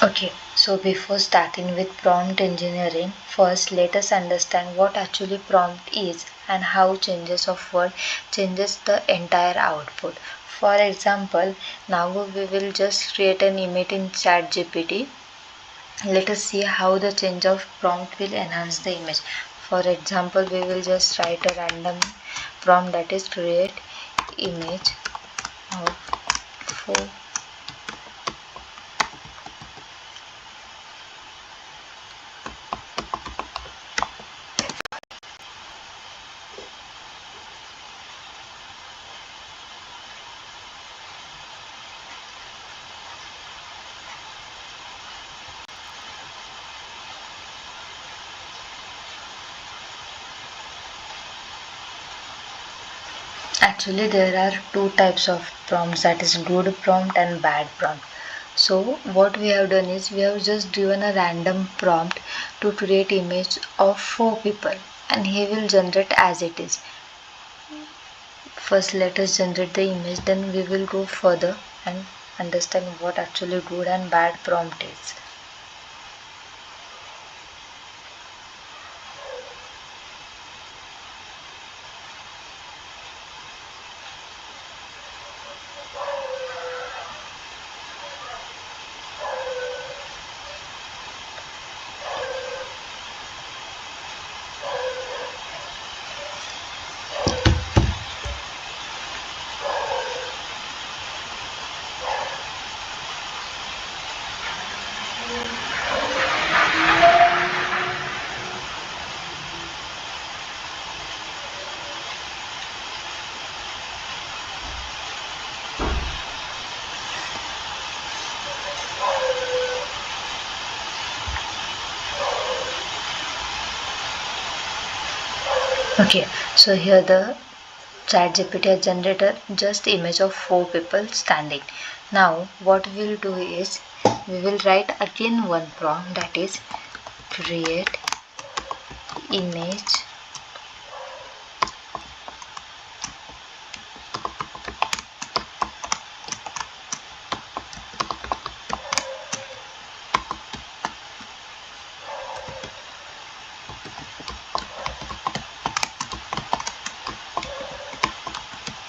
Okay, so before starting with prompt engineering, first let us understand what actually prompt is and how changes of word changes the entire output. For example, now we will just create an image in ChatGPT. Let us see how the change of prompt will enhance the image. For example, we will just write a random prompt, that is create image of 4. Actually, there are two types of prompts, that is good prompt and bad prompt. So what we have done is we have just given a random prompt to create image of 4 people and he will generate as it is. First let us generate the image, then we will go further and understand what actually good and bad prompt is. Okay, so here the ChatGPT has generated just image of 4 people standing. Now what we will do is we will write again one prompt, that is create image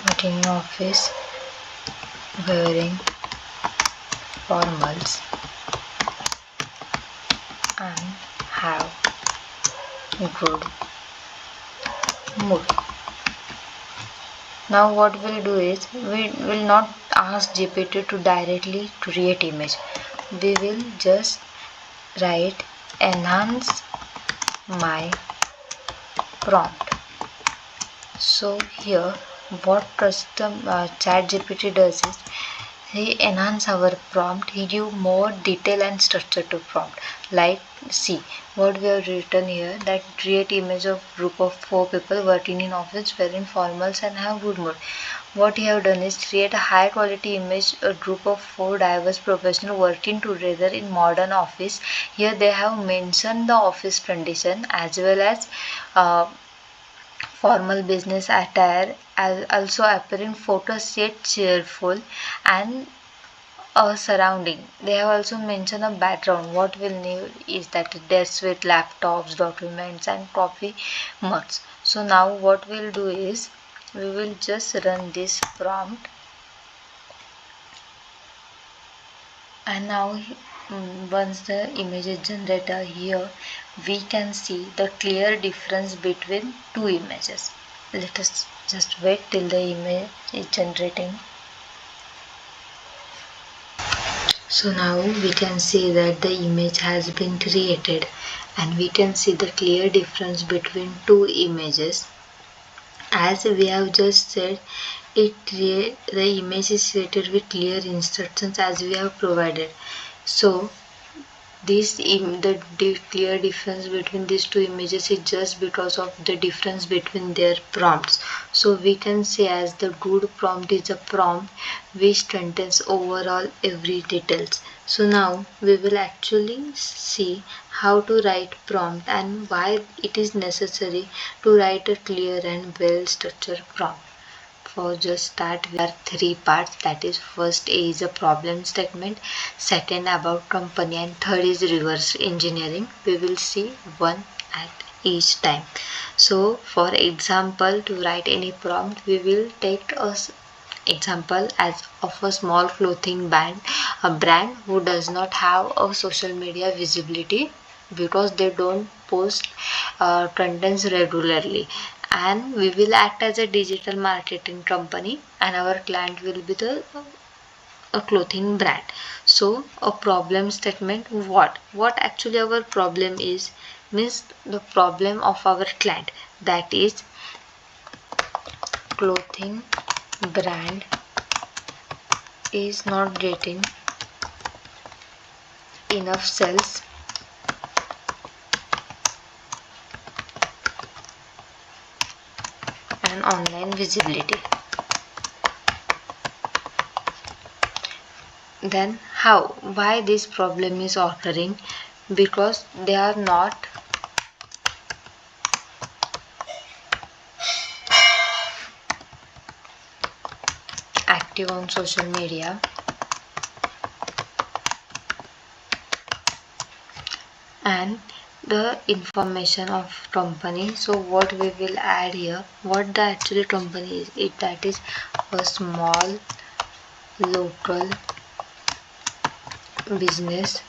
working office wearing formals and have good mood. Now what we'll do is we will not ask GPT to directly create image. We will just write enhance my prompt. So here what ChatGPT does is he enhance our prompt, he give more detail and structure to prompt. Like see what we have written here, that create image of group of 4 people working in office wearing formals and have good mood. What he have done is create a high quality image, a group of 4 diverse professionals working together in modern office. Here they have mentioned the office condition as well as uh, formal business attire, also appearing photos yet cheerful and a surrounding. They have also mentioned a background. What we'll need is that desks with laptops, documents and coffee mugs. So now what we'll do is we will just run this prompt, and now once the image is generated, here we can see the clear difference between two images. Let us just wait till the image is generating. So now we can see that the image has been created and we can see the clear difference between two images. As we have just said, the image is created with clear instructions as we have provided. So the clear difference between these two images is just because of the difference between their prompts. So we can say as the good prompt is a prompt which contains overall every details. So now we will actually see how to write prompt and why it is necessary to write a clear and well structured prompt. for just start, we are three parts. That is, first A is a problem statement, second about company, and third is reverse engineering. We will see one at each time. So for example, to write any prompt, we will take a example as of a small clothing brand who does not have a social media visibility because they don't post contents regularly, and we will act as a digital marketing company and our client will be the a clothing brand. So a problem statement, what actually our problem is, means the problem of our client, that is clothing brand is not getting enough sales and online visibility. Then why this problem is occurring? Because they are not active on social media, and the information of company. So what we will add here, what the actual company is, it that is a small local business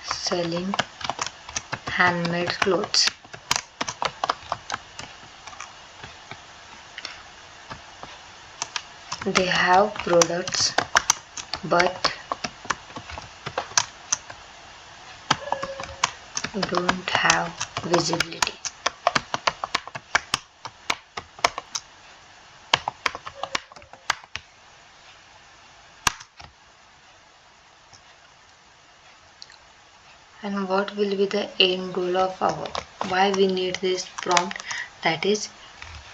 selling handmade clothes. They have products but don't have visibility. And what will be the end goal of our, why we need this prompt, that is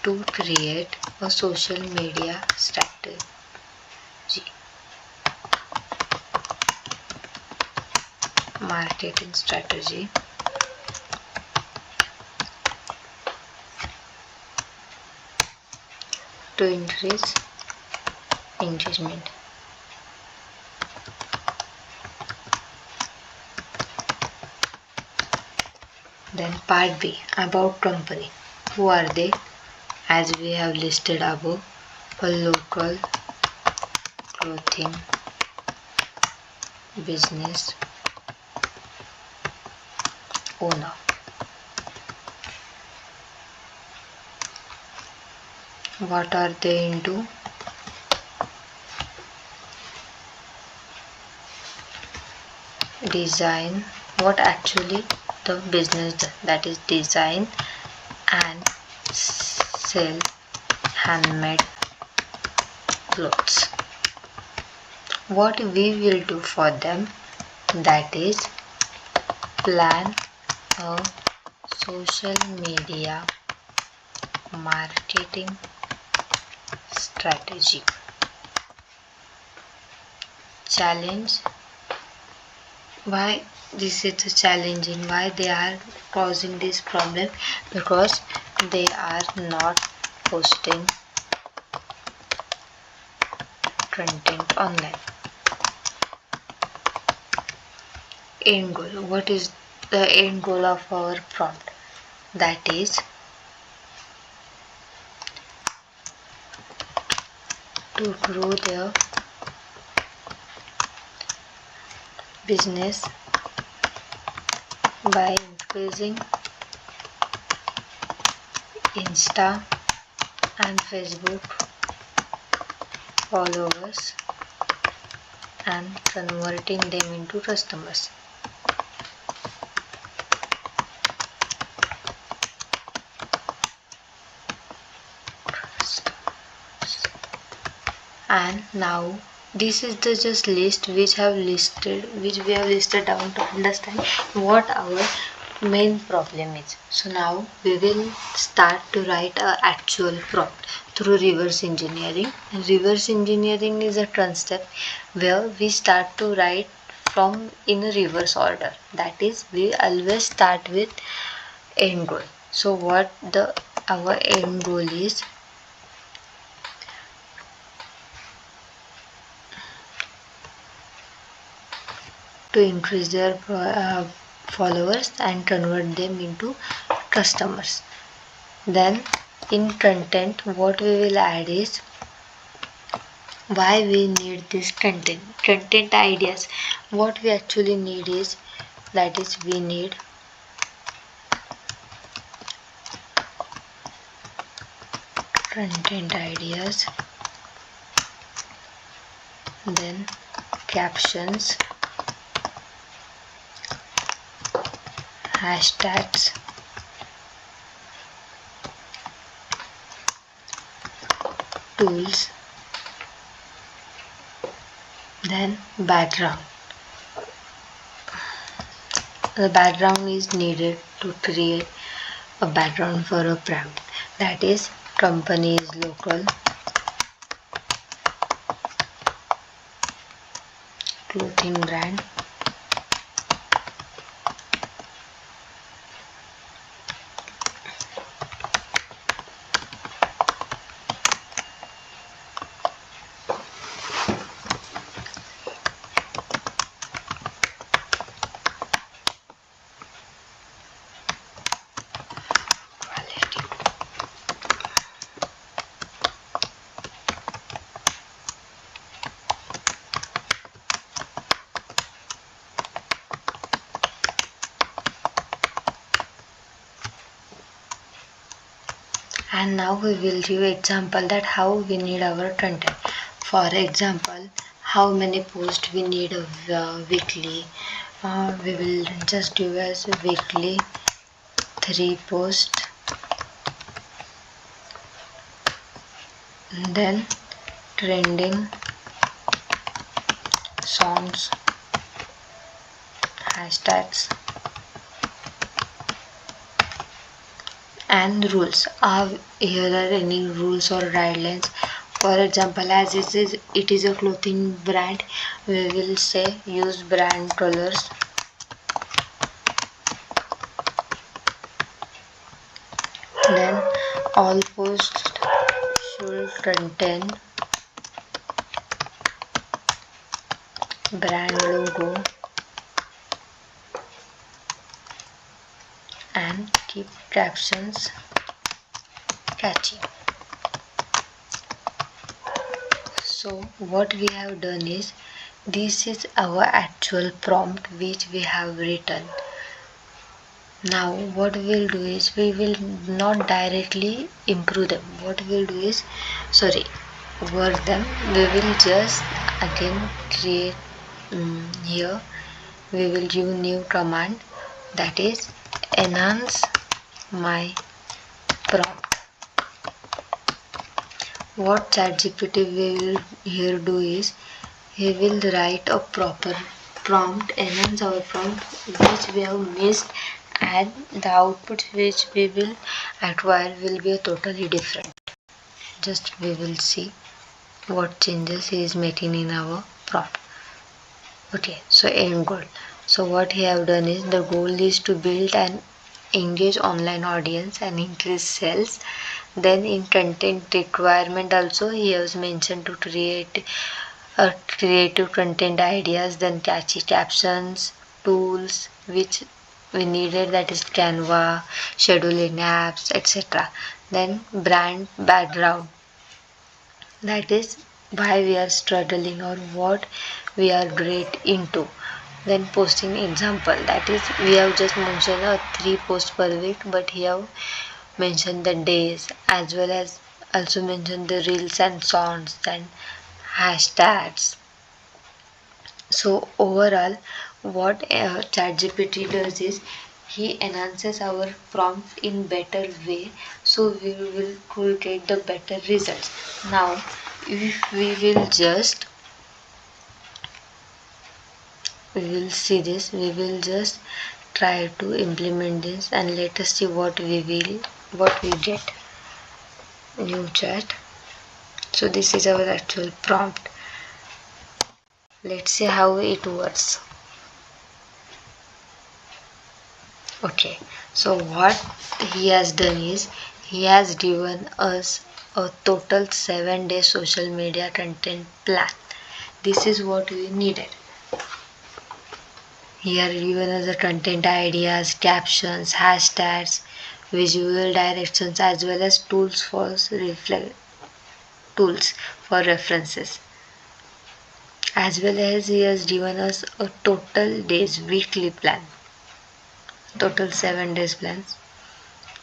to create a social media strategy, marketing strategy to increase engagement. Then part B, about company. Who are they? As we have listed above, a local clothing business owner. What are they into? Design. What actually the business does, that is design and sell handmade clothes. What we will do for them, that is plan a social media marketing strategy. Challenge. Why this is challenging, why they are causing this problem? Because they are not posting content online. End goal. What is the end goal of our prompt? That is to grow their business by increasing Insta and Facebook followers and converting them into customers. And now this is the just list which we have listed down to understand what our main problem is. So now we will start to write our actual prompt through reverse engineering. And reverse engineering is a concept where we start to write from in a reverse order. That is, we always start with end goal. So what our end goal is, to increase their followers and convert them into customers. Then in content, what we will add is why we need this content ideas. What we actually need is, that is, we need content ideas, then captions, hashtags, tools, then background. The background is needed to create a background for a brand, that is, company is local, clothing brand, and now we will give example that how we need our content. For example, how many posts we need weekly. We will just do as weekly 3 posts. Then trending songs, hashtags, and rules. Here are any rules or guidelines. For example, as it is a clothing brand, we will say use brand colors, then all posts should contain brand logo and keep captions catchy. So what we have done is, this is our actual prompt which we have written. Now what we will do is, we will not directly improve them. What we will do is, work them. We will just again create here we will give new command, that is enhance my prompt. What ChatGPT will here do is, he will write a proper prompt, enhance our prompt which we have missed, and the output which we will acquire will be totally different. Just we will see what changes he is making in our prompt. Okay, so end goal. So what he have done is, the goal is to build an engage online audience and increase sales. Then in content requirement also, he has mentioned to create creative content ideas, then catchy captions, tools which we needed, that is Canva, scheduling apps, etc. Then brand background, that is why we are struggling or what we are great into. Then posting example, that is we have just mentioned 3 posts per week, but here have mentioned the days, as well as also mentioned the reels and songs and hashtags. So overall, what ChatGPT does is, he enhances our prompt in better way, so we will get the better results. Now if we will just see this, we will just try to implement this and let us see what we get. New chat. So this is our actual prompt. Let's see how it works. Okay, so what he has done is, he has given us a total 7-day social media content plan. This is what we needed. Here given us the content ideas, captions, hashtags, visual directions as well as tools for references. As well as he has given us a total days weekly plan, total 7 days plans.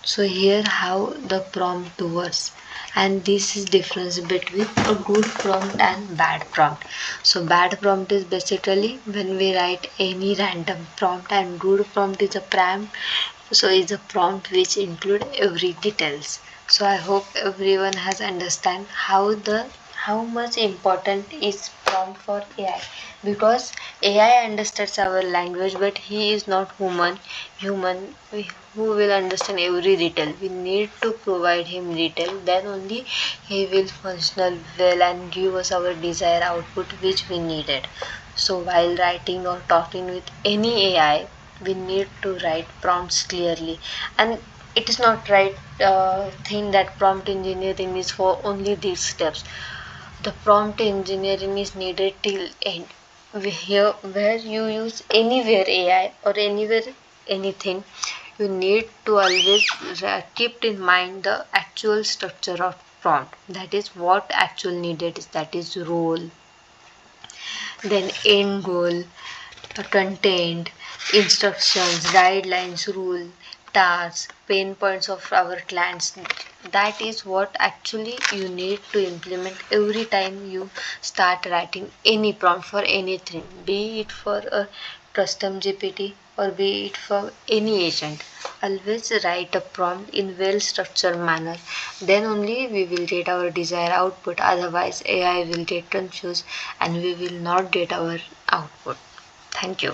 So here how the prompt works, and this is difference between a good prompt and bad prompt. So bad prompt is basically when we write any random prompt, and good prompt is a prompt, so it's a prompt which include every details. So I hope everyone has understand how much important is prompt for AI, because AI understands our language but he is not human who will understand every detail. We need to provide him detail, then only he will functional well and give us our desired output which we needed. So while writing or talking with any AI, we need to write prompts clearly, and it is not right thing that prompt engineering is for only these steps. The prompt engineering is needed till end. Here where you use anywhere AI or anywhere anything, you need to always keep in mind the actual structure of prompt. That is what actual needed is, that is role, then end goal, content, instructions, guidelines, rule, tasks, pain points of our clients. That is what actually you need to implement every time you start writing any prompt for anything, be it for a custom GPT or be it for any agent. Always write a prompt in well structured manner, then only we will get our desired output. Otherwise AI will get confused and we will not get our output. Thank you.